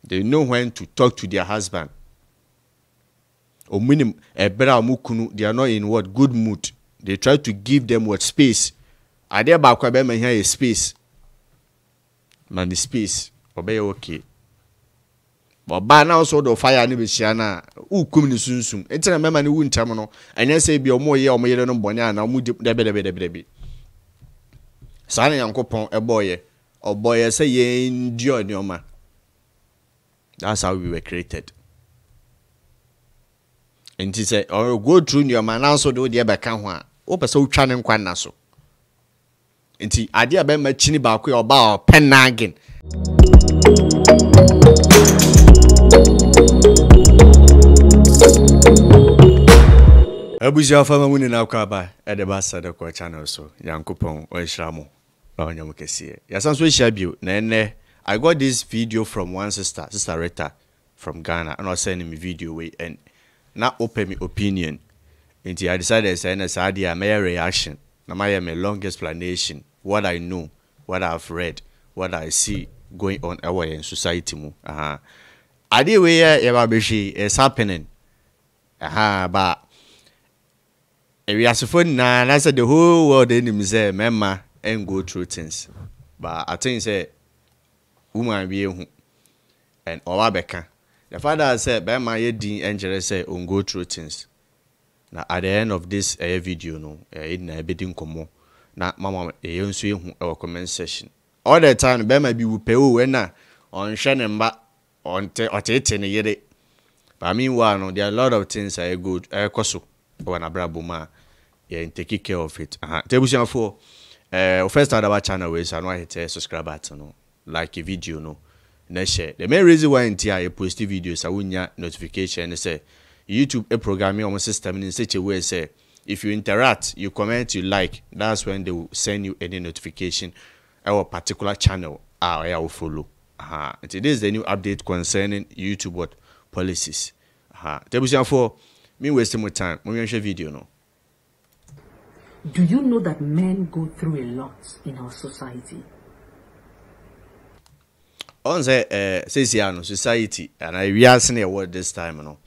They know when to talk to their husband. Or minimum, they are not in what good mood. They try to give them what space. Are there back here a space? Man, the space. Obey okay. But by now, so the fire and Shiana, who come in soon. It's a member who won't terminal. And then say, be a more year or more bonya, and I'll move the baby. Signing Uncle Pong, a boy, or boy, say, ye enjoy your man. That's how we were created. And he said, oh, go through your man, also do the Abakan. Opa so channing quanaso. And he idea about my chinny back or bow pen nagging. Abuja fama muni na ukaba edeba Sethekow channel so yankopon o hiramo na onyam kese yasan so hia bio na ene I got this video from one sister Rita from Ghana and was sending me video way and na open me opinion until I decided to send a idea my reaction na my long explanation what I know, what I've read, what I see going on in society mu idea way is happening but we are so na I said the whole world enemy say memma and go through things. But I think say woman be and Owabeka. The father said memma ye din angel say on go through things. Now at the end of this video no in a bidding komo. Na mama e nso ehu our comment section. All the time memma be wo pe o we na on hwe ne mba on te ne yere. But meanwhile no there are a lot of things I go koso when abrabuma take care of it. Tebusian for first time our channel is and why hit subscribe button no like a video no na share. The main reason why I post videos I wunya notification say YouTube a programming on system in such a way say if you interact, you comment, you like, that's when they will send you any notification our particular channel I will follow. It is the new update concerning YouTube what policies. Tebusian for me wasting my time. We share video no. Do you know that men go through a lot in our society? On say society and I reason a word this time no.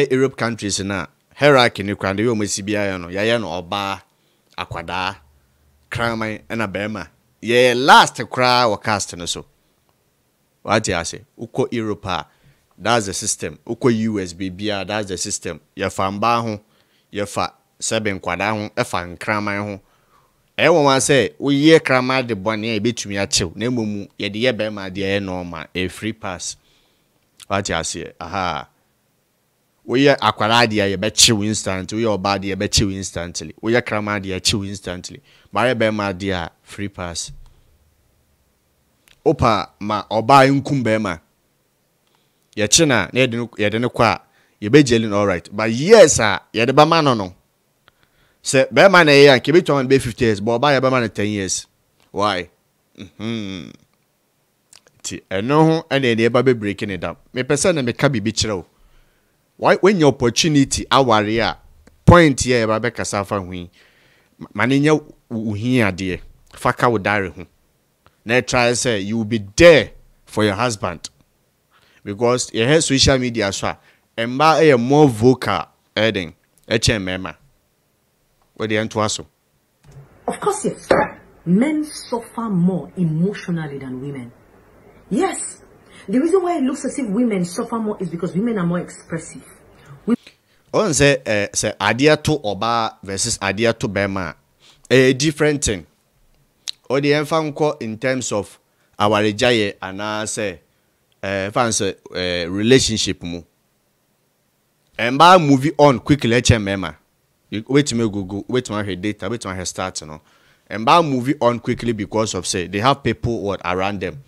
Europe countries na hierarchy ni kwande yo masibia no ya no oba akwada kraman na bema ye last kra cast no so. What you say? Uko Europe that's the system. Uko US bibia that's the system. Ye famba ho ye fa seven kwada ho e fa nkraman ho e won say we ye kraman de bone e betumi a chew na momu ye de ye be ma de ye normal a free pass. What you say? We ye akwada de ye be chew instantly, we oba de ye be chew instantly, we ye kraman de ye chew instantly, ma ye be ma de a free pass. Opa ma oba nkum be ma ye china na ye de no kwa ye be jelin all right but yes ye de ba ma no say be ma na ye ke be 50 years but oba ye be ma 10 years why ti eno ho ene de ba be breaking it down me person na me ka bibi kire o why when your opportunity aware a point here ba be kasa fa hu ma ne nya uhi ade fa ka wo dare ho na try say you will be there for your husband because you have social media so emba e more vocal heading mema what the into aso. Of course yes, men suffer more emotionally than women. Yes, the reason why it looks as if women suffer more is because women are more expressive. On say idea to oba versus idea to bema a different thing. Or the enfanko in terms of our rejaye and say fancy relationship mu. And by movie on quickly mema. You wait to me Google, wait to my data, wait to my start no. And by movie on quickly because of say they have people what around them.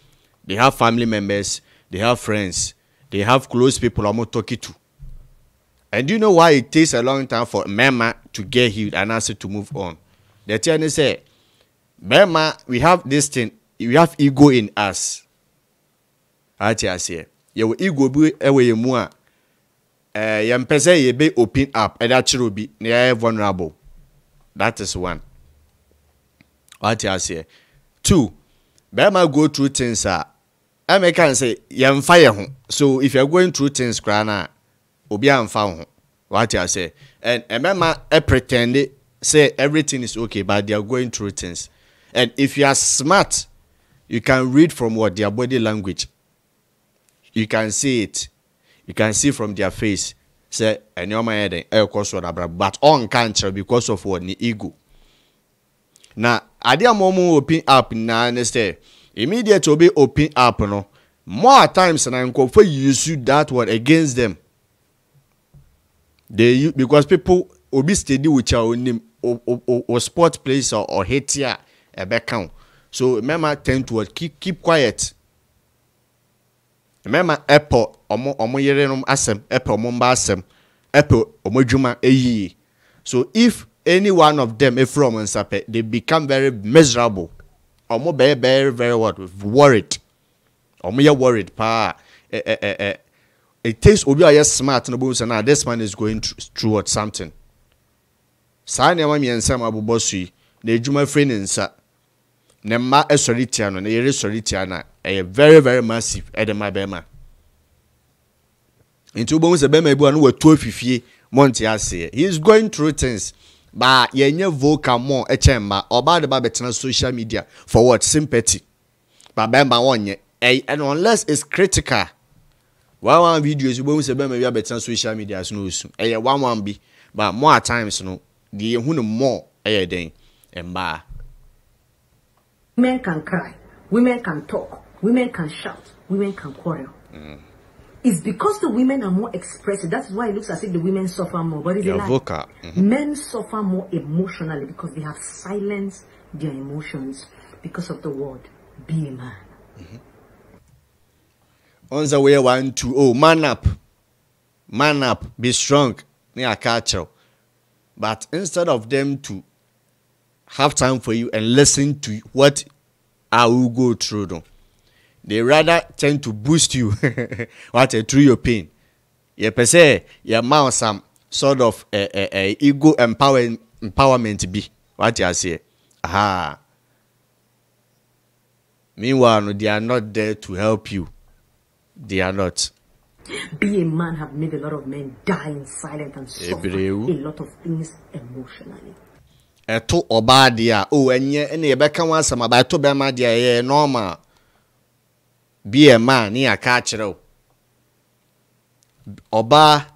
They have family members, they have friends, they have close people I'm talking to. And do you know why it takes a long time for mema to get healed and also to move on? The thing say Bema, we have this thing, we have ego in us. I say, your ego be away more. Yam pese ye be open up, and that should be near vulnerable. That is one. What I say. Two, Bema go through things I can say yam fire home. So if you're going through things, crana, obi am found what I say. And remember, I pretend say everything is okay, but they are going through things. And if you are smart, you can read from what their body language. You can see it. You can see from their face. Say, and your mind, but on cancer because of what the ego. Now, I did a moment open up now, understand? Immediately be open up, no. More times and I'm going for use that word against them. They use, because people will be steady with your name or sport place or hate here a back count. So remember, tend to keep quiet. Remember, Apple omo yerenum asem, Apple omomba asem, Apple omojuma eyi. So if any one of them, if from Nsape, they become very miserable. Omo very, very what? Worried. Omo ya worried, pa. It takes obi a smart no bones and this man is going through what something. Sa na ma miensa ma bobosu, na ejuma friend nsa. Ne ma esoritia no, na yere soritia na, very, very massive edema bema. Into bones a bema ebu anu we 12 months ase. He is going through things. But yenye vocal more echemba oba de ba betena social media for what sympathy. But bemba wonye and unless it's critical. One videos you won't say bemba we betena social media no so. One be but more times no the hunu more den emba. Women can cry, women can talk, women can shout, women can quarrel. It's because the women are more expressive. That's why it looks as if the women suffer more. But it's a lie. Vocal. Men suffer more emotionally because they have silenced their emotions because of the word be a man. On the way 1, 2, oh, man up, be strong, near catcher. But instead of them to have time for you and listen to what I will go through them, they rather tend to boost you through your pain. You per se, your mouth some sort of ego empowerment be what you say. Aha. Meanwhile, they are not there to help you. They are not. Be a man have made a lot of men die in silence and suffer a lot of things emotionally. Eto oba dia oh enye ene ye beka wan sama ba to be ma dia ye normal. Be a man ni aka kire oba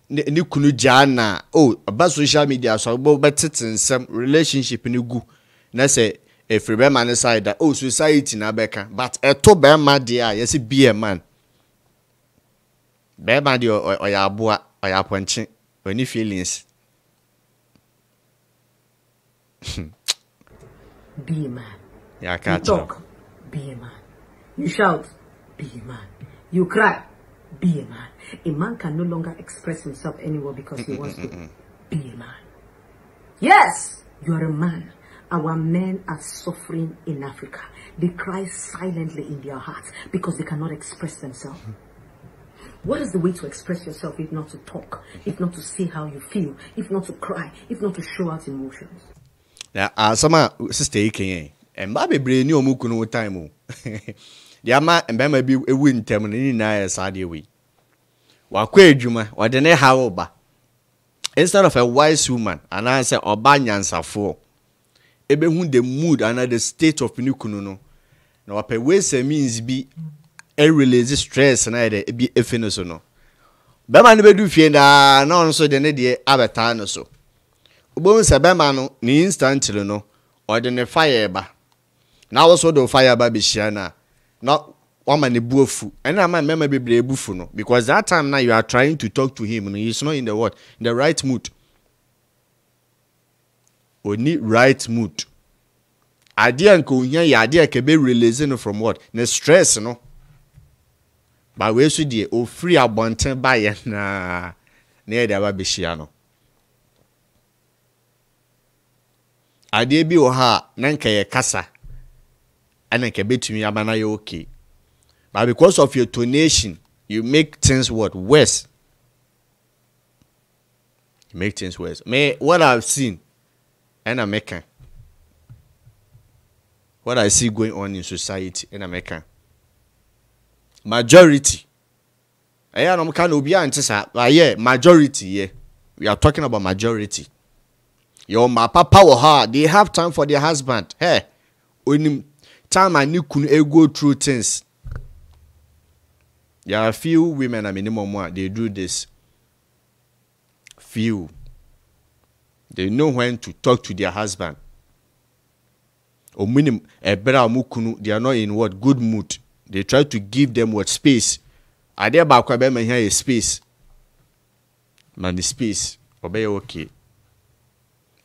ni kunu jana oh oba social media so bo beteten nsem relationship ni gu na say if be man side that oh society na beka but eto be ma dia yes be a man be ma dia oya aboa oya ponche oni feelings. Be a man. Yeah, you talk, be a man. You shout, be a man. You cry, be a man. A man can no longer express himself anymore because he wants to be a man. Yes, you are a man. Our men are suffering in Africa. They cry silently in their hearts because they cannot express themselves. What is the way to express yourself if not to talk, if not to say how you feel, if not to cry, if not to show out emotions? Yeah, some sister Ekow, and Baby Brain, you muku no time. The ama and Bama be a win terminal in a side way. Wakwe Juma, or the ne haoba. Instead of a wise woman, and answer or banyan for. Ebe hun the mood and the state of Nukuno. No, a ways means be a release stress and either be a finosono. Bama never do fear that no so the nedia abatano so. Ubon sabemano ni instantly no or the fire ba. Now also the fire ba bishiana. Not one man bufu. And I remember be bufu no because that time now you are trying to talk to him and he's not in the what in the right mood. We need right mood. Idea and ya idea can be releasing from what? The stress no. But we should be o free abonten by na near the babishiano. Idea be o ha nanka ye kasa. And I can be to me abana you okay. But because of your tonation, you make things what worse. You make things worse. Me what I've seen and American. What I see going on in society in America. majority. I am kind of be antisa. Yeah, majority. Yeah, we are talking about majority. Your my papa or her, they have time for their husband. Hey, when time I need to go through things. There are few women, minimum, they do this. Few. They know when to talk to their husband. Or minimum, they are not in what good mood. They try to give them what space. I dare back here is space. Man, the space. Obey okay.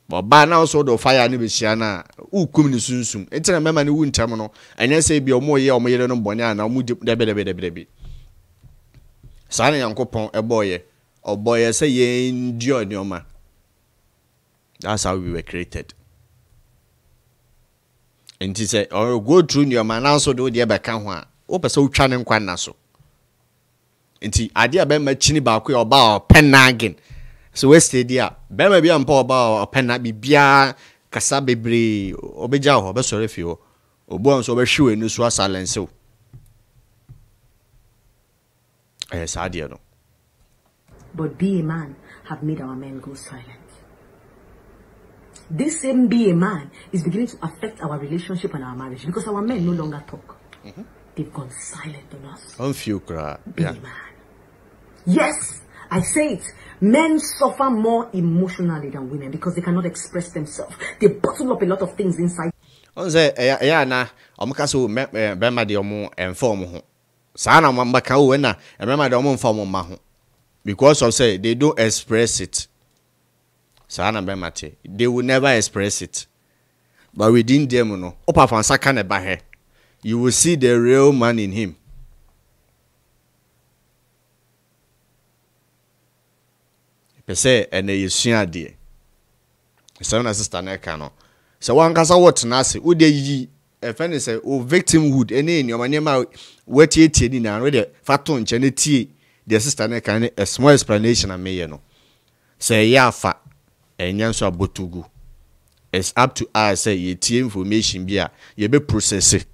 But by now, so the fire and Shiana, who come in soon. It's a member who won't terminal, and then say be a more year or more bonya, and I'll move the baby. Sana Uncle Pong, a boy, or boy, say ye endure your man. That's how we were created. And he said, or go through your man, also do the Abakanwa, open so channing quanaso. And he idea by my chinny back or bow pen nagging. So we stay there. Bema be ampo ba pen be bia kasa bebre obeja ho be sore fi ho. Obo so be hwe enu so silence o. Sad no. But be a man have made our men go silent. This same be a man is beginning to affect our relationship and our marriage because our men no longer talk. They've gone silent on us. Be a man. Yes, I say it. Men suffer more emotionally than women because they cannot express themselves. They bottle up a lot of things inside. On say, na, omakaso bema de omo inform ho. Sana mambaka o na, bema de omo inform ma ho. Because of say they don't express it. Sana bema te, they will never express it. But within them no, opa fansa kan ba he. You will see the real man in him. Say and you see idea. Seven sister Neka no. So one kasa what nasi. Ude yi a friend say o victimhood any in your manema wet ye na ready faton chene tea the sister Neka a small explanation and me no. Say ya fa and yanso abotugu. It's up to us say ye tea information bia ye be process it.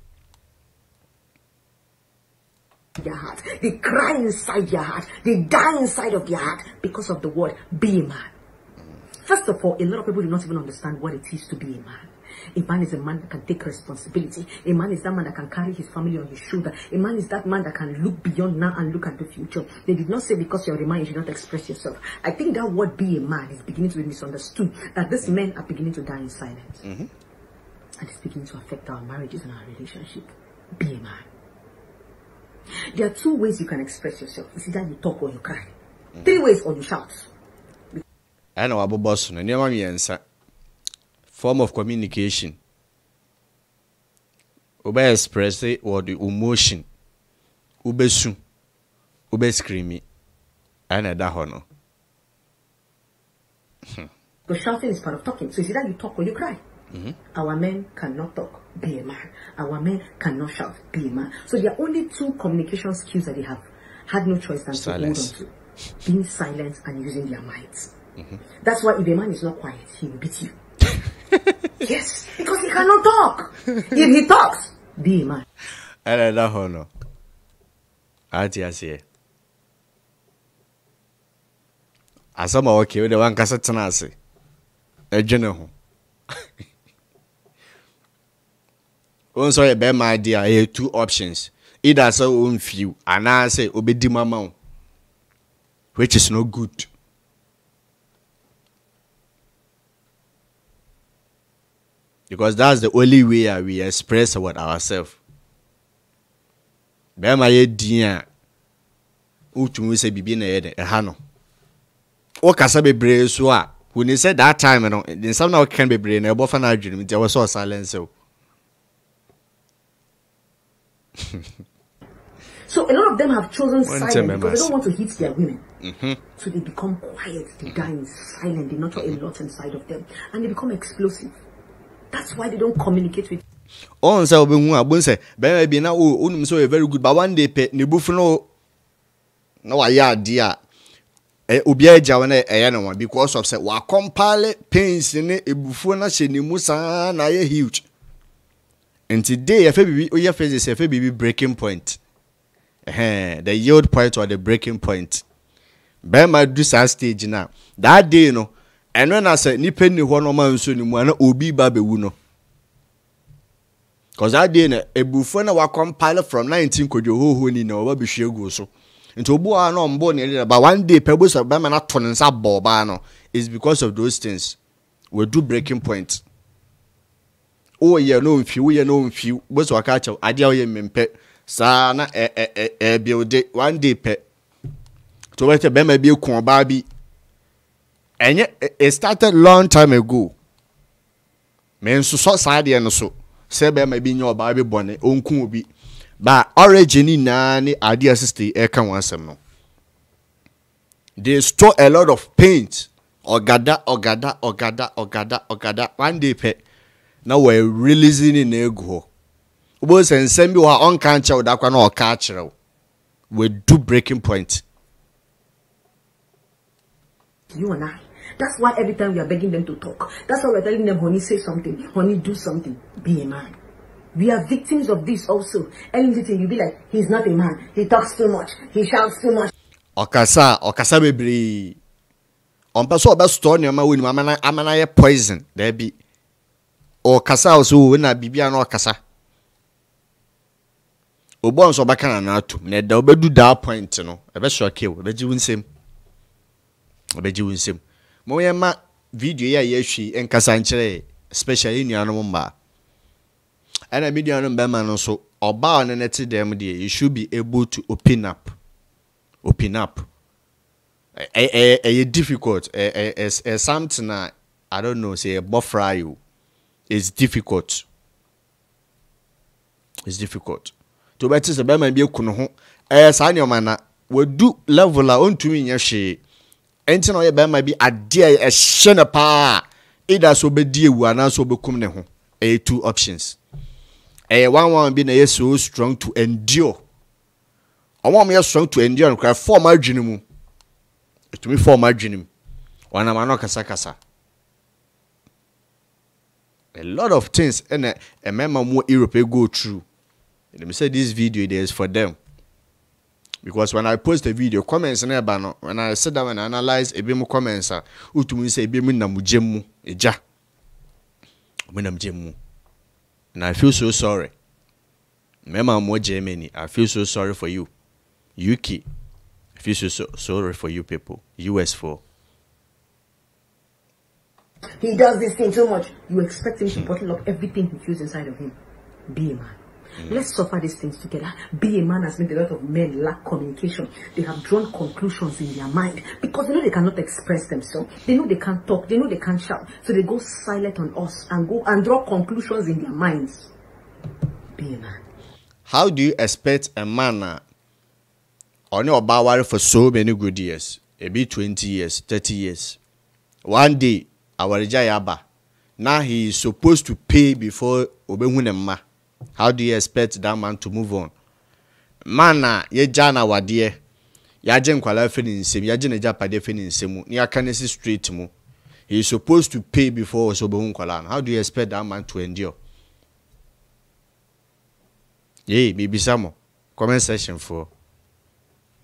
Their heart, they cry inside their heart, they die inside of their heart because of the word be a man. First of all, a lot of people do not even understand what it is to be a man. A man is a man that can take responsibility. A man is that man that can carry his family on his shoulder. A man is that man that can look beyond now and look at the future. They did not say because you're a man you should not express yourself. I think that word be a man is beginning to be misunderstood. That these men are beginning to die in silence. And it's beginning to affect our marriages and our relationship. Be a man. There are two ways you can express yourself. It's either you talk or you cry. 3 ways or you shout. I know about boss no form of communication. Ube express it or the emotion. Ube su. Ube screamy. And that honor. But shouting is part of talking. So it's either you talk or you cry. Our men cannot talk, be a man. Our men cannot shout, be a man. So there are only 2 communication skills that they have had no choice than silence. To hold on to. Being silent and using their minds. That's why if a man is not quiet, he will beat you. Yes, because he cannot talk. If he talks, be a man. And that honor. I say. As I'm okay with the one cassette, a general. Also, a bad idea. I have 2 options. Either so own few, and I say obedi mama, which is no good. Because that's the only way we express about ourselves. Bema ye dia, utu say bibi na yede ehano. O kasa bebre so a, when he said that time, then some now can be brain. I buffer na dream. There was so silence so. So a lot of them have chosen silence because they don't want to hit their women. So they become quiet, they die in silence, they nurture a lot inside of them, and they become explosive. That's why they don't communicate with. On say obi hu abun say, be na o so very good, but one day pe ne bufu no wa ya dia. Obi aja wona no one because of say wa compile pains ne ebufu na hye ne musa na ye huge. And today, if we face this, if we breaking point, The yield point or the breaking point. Bema do sa stage now. That day no. And when I said ni penny ho no man so ni mu na obi ba be wu no. Cause that day na ebufo na wa compile from 19 kodwo ho ni na oba be hwegu so. Nti obu a no mbo ne but one day pebus of bema na to nsa bo ba no is because of those things. We do breaking point. Oh yeah no mfi, we no mfi. Boso waka cha ade a ye mempe. Sa na build it one day pe. To wait bema bi ku oba bi. And it started long time ago. Men so side no so. Say bema bi nyo oba bi bone onku obi. But origin na ni ade assist e kan wansem no. They store a lot of paint. Ogada. One day pe. Now we're releasing in ego. Ubo sensem bi wa on kan che da kwa na o ka kire. We do breaking point. You and I. That's why every time we are begging them to talk. That's why we're telling them, honey, say something. Honey, do something. Be a man. We are victims of this also. Anything you be like, he's not a man. He talks too much. He shouts too much. Okasa bebre. On paso oba store ni ama woni amana ye poison. There be. Okasa also na bibia na okasa. Obo nso baka na atum. Na da obedu that point no. Ebe shock you. Obeji wunsem. Mo yema video ya yehwi enkasa nkyere especially nuanom mba. And media no be man so oba on net dem dey you should be able to open up. Difficult something I don't know say a buffer you is difficult. To better the be man be kunu ho sa nyoma na we do level a ontumi nya hwe. Enti no ye be ma bi ade a hye na pa either so be die wu ana so be kum ne ho. Two options. One be na so strong to endure. One me strong to endure and cry for my dream. To me for my dream. One am no kasa. A lot of things and a member more Europe go through. Let me say this video it is for them. Because when I post the video, comments never no. When I sit down and analyze a bit more comments, utumi say be na mujemu eja. And I feel so sorry. Remember more Germany. I feel so sorry for you. UK. I feel so sorry for you people. US for. He does this thing so much. You expect him to bottle up everything he feels inside of him. Be a man. Let's suffer these things together. Be a man has made a lot of men lack communication. They have drawn conclusions in their mind because they know they cannot express themselves. They know they can't talk. They know they can't shout. So they go silent on us and go and draw conclusions in their minds. Be a man. How do you expect a man on your bower for so many good years? Maybe 20 years, 30 years. One day, our Jayaba. Now he is supposed to pay before Obehunema. How do you expect that man to move on? Mana ye jana wadie. Ya jen kwala feni nsem, ya jen eja pade feni nsemu. Ni akanesi straight mu. He is supposed to pay before Osobehun kwala. How do you expect that man to endure? Yey, maybe some comment section for.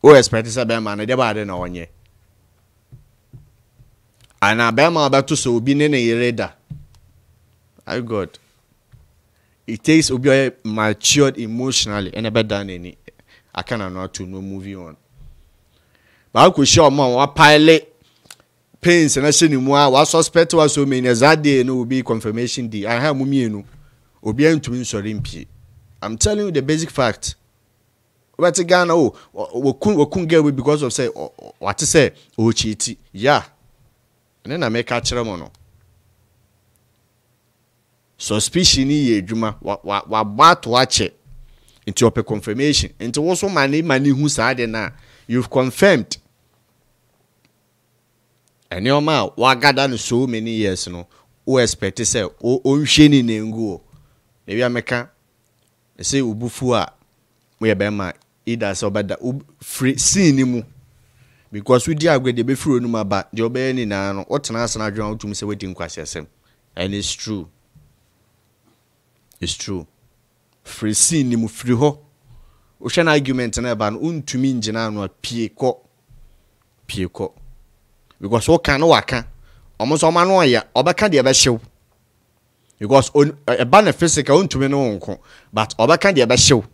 O expect sa be man de ba de na onye. Ana be man ba to so obi ne yereda. I God. It takes obi matured emotionally and better than any. I cannot not to no moving on. But I could show man wa pilot pains and I say him wa suspect was so many as that day no will be confirmation day. I have mummy no obi en to sorry mpi. I'm telling you the basic fact. What Ghana we couldn't get away because of say what to say cheat. Yeah. And then I make catch them no. Suspicion ye juma wa bat watch it into your confirmation into also money who said na you've confirmed and your man wa gather so many years no who expect to say o sheni nengu maybe ameka say ubufu a we be ma either so bad free sin mu because we dey agwe dey be free no ma ba dey obey ni na no what na asana adwan to me say wetin kwase asem and it's true. It's true. Free sin ni mu free ho. Ocean argument na ba no untumi ngina no pie ko because what can waka almost all man ya obeka de be hyew because a ban physical untumi no nko but obeka de be hyew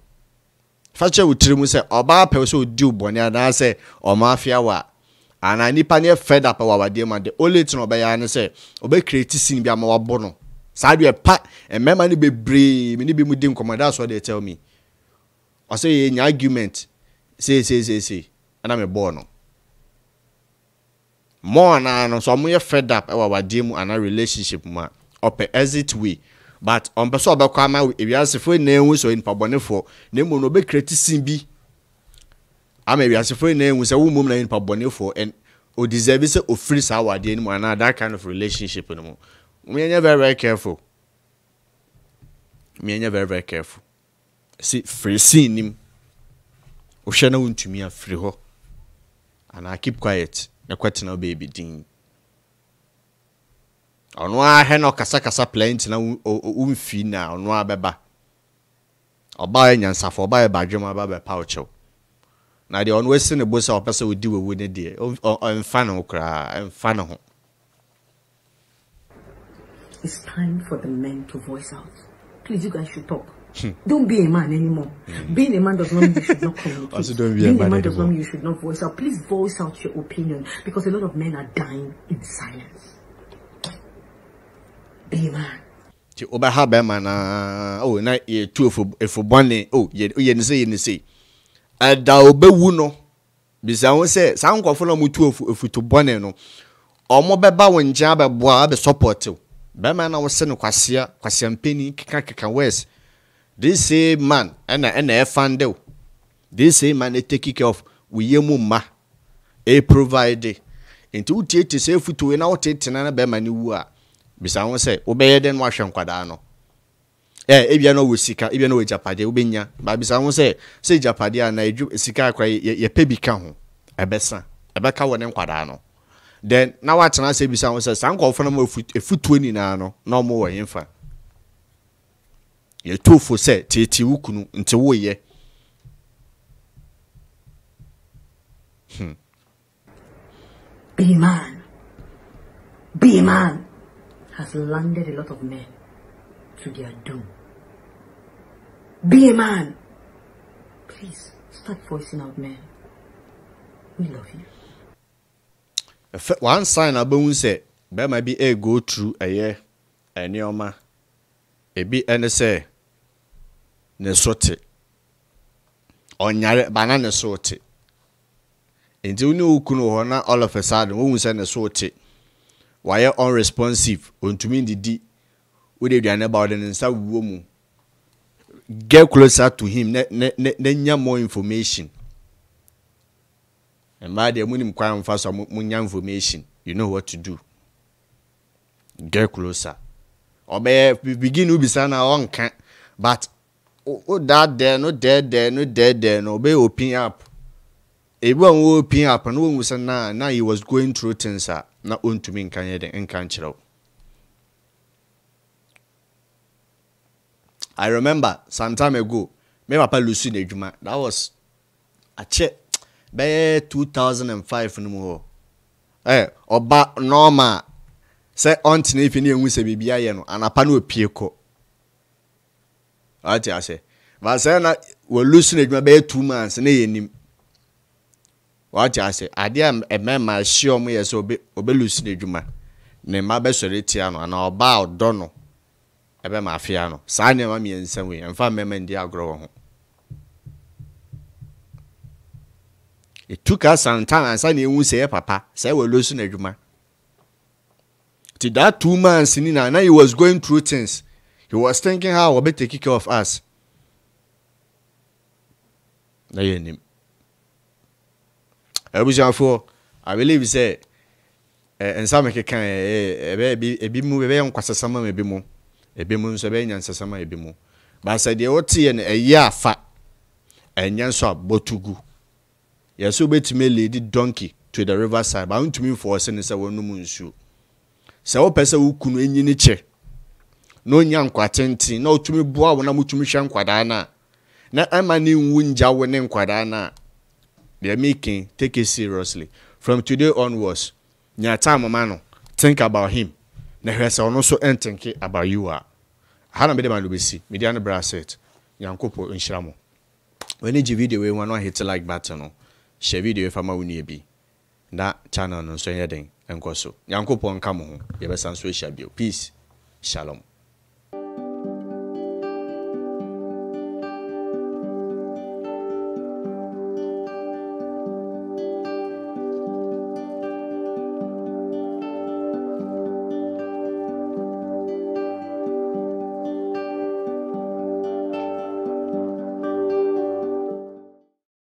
fache utirimu se oba pe so di uboni ana se o mafia wa ana nipa ne fed up wa wade ma the only thing obeya ne se obe create scene bi ama wabo no sa de pa emema ne bebre me ne bi mu di nkomo that's what they tell me I say in argument say and I'm a born more na so mo fed up our wadem and a relationship ma up exit way but on person obekwa ma e wiasefo na enwu so in pabonefo na mo no be create sin bi am e wiasefo na enwu se wo mum na in pabonefo and o deserve say o free sa wade ni mo and that kind of relationship no mo me very careful very careful. See, free seeing him. Oshana won't to me a free ho. And I keep quiet. Na kwete na baby ding. Ono a he no kasa plenty na umfi na ono abeba. Oba nyansafo oba e badwema ba be paucho. Na de ono wesi ne bosa opese odi wewu ne de. Emfa no kra, emfa no ho. It's time for the men to voice out. Please, you guys should talk. Don't be a man anymore. Being a man does not mean you should not communicate. Also don't be Being a man does not mean you should not voice out. Please voice out your opinion because a lot of men are dying in silence. Be a man. Ti oba ha be man oh na ye tu efo bone oh ye ni say ada obewu no bisa won say san kwofo no mutu efu to bone no omo beba won nja be boa be support be man na wo se no kwasea mpeni kika west. This same man and a fandel. This same man they take care of we ma a provide into to say foot to an outate and a bemani wua. Besides, say, obey then wash and quadano. If you know with Sika, if you know with Japadi, Ubinya, but besides, say Japadi and I Sika cry ye pebi count a bessa, a bacca one and quadano. Then now what I say besides, says, Uncle from a foot 20 no more infant. Ye two for say titi ukunu nti wo ye Be a man has landed a lot of men to their doom. Be a man. Please start voicing out, men. We love you. One sign about say there might be a go through a year and your ebi ene se ne sote onyare bana ne sote enti uni ukunu ho na all of a sudden wo se ne sote why unresponsive ontumi ndidi we dey duane about den nsa wuo mu get closer to him ne nya more information and my dey munim kwan mfa so munya information you know what to do get closer Obe begin ubisa na onka but that there no there no be open up everyone will open up and when we say now he was going through things na ontumi nkan ye den nkan kire. I remember some time ago me papa lusu na adwuma that was a che be 2005 no mo oba normal say ontine if ni enwu se bibia ye no anapa na opie ko ati ase ba say na we lose na adwuma be 2 months na yenim wati ase ade emema hye mo ye so obe lose na adwuma ne ma be sori tia no na oba odo no ebe ma afia no sa ne ma miensa we emfa mema ndi agro ho. It took us some time and say enwu se papa say we lose na adwuma. To that 2 months in now he was going through things. He was thinking how we'll be taking care of us. I believe say and some can be moved on Quasasama maybe more. A bimun Sabanian Sasama maybe more. But I said the OT and a year fat and Yansa Botugu. Yes, obey to me lady donkey to the riverside, bound to me for a sentence I will no moon shoe. So person who kunu enyi ni che no nya nkwatenti na otumi boa wona mutumi hwa nkwadana na amani wunja wone nkwada na they are making, take it seriously. From today onwards, nya time man think about him. Na hwese ono so think about you are. Hana be the man be see. Media no bra set. Yankopo nhiramo. When you video we one hit like button no. Share video if ama woni bi. Na channel no so yeden enko so. Yankopo nka mo ho. Ye be san so share bio. Peace. Shalom.